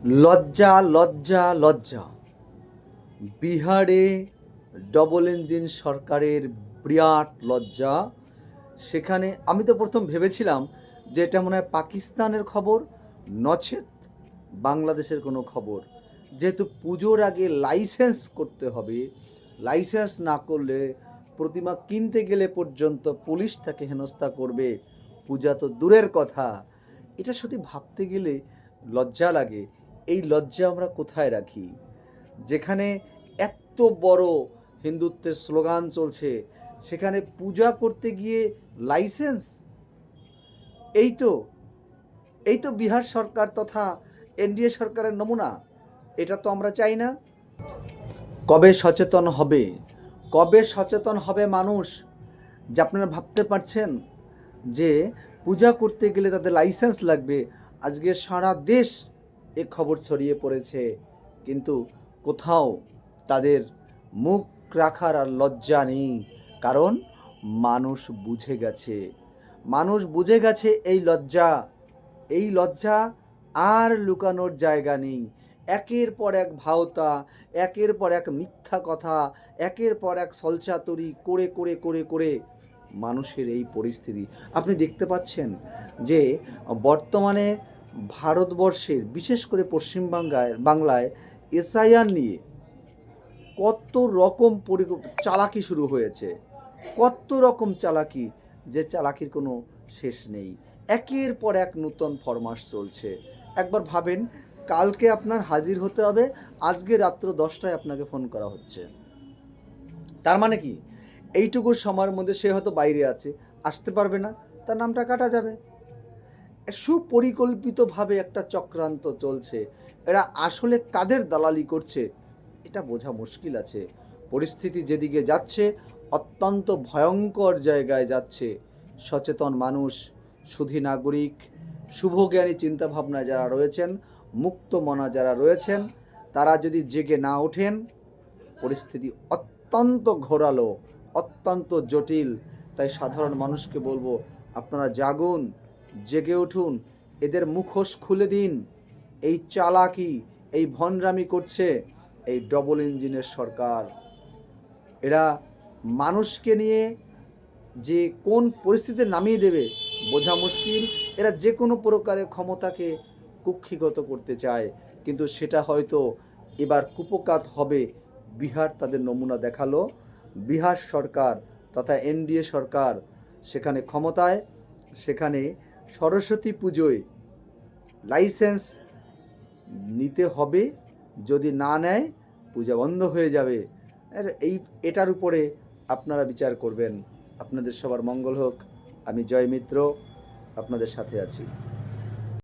লজ্জা লজ্জা লজ্জা। বিহারে ডবল ইঞ্জিন সরকারের বিরাট লজ্জা। সেখানে আমি তো প্রথম ভেবেছিলাম যে এটা মনে হয় পাকিস্তানের খবর, নচেত বাংলাদেশের কোনো খবর। যেহেতু পুজোর আগে লাইসেন্স করতে হবে, লাইসেন্স না করলে প্রতিমা কিনতে গেলে পর্যন্ত পুলিশ তাকে হেনস্থা করবে, পূজা তো দূরের কথা। এটা সত্যি ভাবতে গেলে লজ্জা লাগে। এই লজ্জা আমরা কোথায় রাখি? যেখানে এত বড় হিন্দুত্বের স্লোগান চলছে, সেখানে পূজা করতে গিয়ে লাইসেন্স। এই তো এই তো বিহার সরকার তথা এনডিএ সরকারের নমুনা। এটা তো আমরা চাই না। কবে সচেতন হবে, কবে সচেতন হবে মানুষ? যে আপনারা ভাবতে পারছেন যে পূজা করতে গেলে তাদের লাইসেন্স লাগবে। আজকে সারা দেশ এ খবর ছড়িয়ে পড়েছে, কিন্তু কোথাও তাদের মুখ রাখার আর লজ্জা নেই। কারণ মানুষ বুঝে গেছে, মানুষ বুঝে গেছে এই লজ্জা আর লুকানোর জায়গা নেই। একের পর এক ভাওতা, একের পর এক মিথ্যা কথা, একের পর এক ছলচাতুরি করে করে করে করে মানুষের এই পরিস্থিতি আপনি দেখতে পাচ্ছেন। যে বর্তমানে ভারতবর্ষের বিশেষ করে বাংলায় এসআইআর নিয়ে কত রকম চালাকি শুরু হয়েছে, কত রকম চালাকি, যে চালাকির কোনো শেষ নেই। একের পর এক নূতন ফরমাশ চলছে। একবার ভাবেন, কালকে আপনার হাজির হতে হবে, আজকে রাত্র 10টায় আপনাকে ফোন করা হচ্ছে। তার মানে কি, এইটুকু সময়ের মধ্যে সে হয়তো বাইরে আছে, আসতে পারবে না, তার নামটা কাটা যাবে। সুপরিকল্পিতভাবে একটা চক্রান্ত চলছে। এরা আসলে কাদের দালালি করছে এটা বোঝা মুশকিল আছে। পরিস্থিতি যেদিকে যাচ্ছে অত্যন্ত ভয়ঙ্কর জায়গায় যাচ্ছে। সচেতন মানুষ, সুধী নাগরিক, শুভজ্ঞানী চিন্তাভাবনা যারা রয়েছেন, মুক্ত মনা যারা রয়েছেন, তারা যদি জেগে না ওঠেন, পরিস্থিতি অত্যন্ত ঘোরালো, অত্যন্ত জটিল। তাই সাধারণ মানুষকে বলবো, আপনারা জাগুন, জেগে উঠুন, এদের মুখোশ খুলে দিন। এই চালাকি, এই ভণ্ডামি করছে এই ডবল ইঞ্জিনের সরকার। এরা মানুষকে নিয়ে যে কোন পরিস্থিতিতে নামিয়ে দেবে বোঝা মুশকিল। এরা যে কোনো প্রকারের ক্ষমতাকে কুক্ষিগত করতে চায়, কিন্তু সেটা হয়তো এবার কুপকাত হবে। বিহার তাদের নমুনা দেখালো। বিহার সরকার তথা এনডিএ সরকার সেখানে ক্ষমতায়, সেখানে সরস্বতী পুজোয় লাইসেন্স নিতে হবে, যদি না নেয় পূজা বন্ধ হয়ে যাবে। এটার উপরে আপনারা বিচার করবেন। আপনাদের সবার মঙ্গল হোক। আমি জয় মিত্র, আপনাদের সাথে আছি।